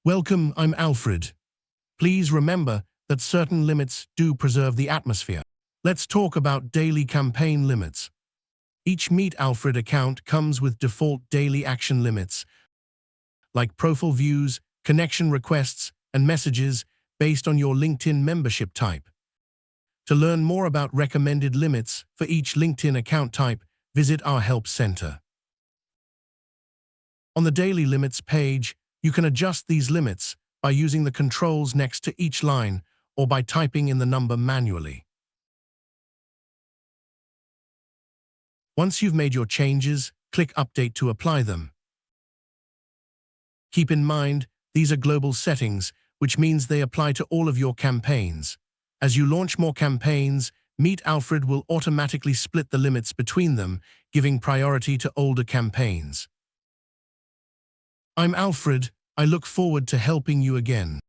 Welcome, I'm Alfred. Please remember that certain limits do preserve the atmosphere. Let's talk about daily campaign limits. Each Meet Alfred account comes with default daily action limits, like profile views, connection requests, and messages based on your LinkedIn membership type. To learn more about recommended limits for each LinkedIn account type, visit our Help Center. On the Daily Limits page, you can adjust these limits by using the controls next to each line or by typing in the number manually. Once you've made your changes, click Update to apply them. Keep in mind, these are global settings, which means they apply to all of your campaigns. As you launch more campaigns, Meet Alfred will automatically split the limits between them, giving priority to older campaigns. I'm Alfred. I look forward to helping you again.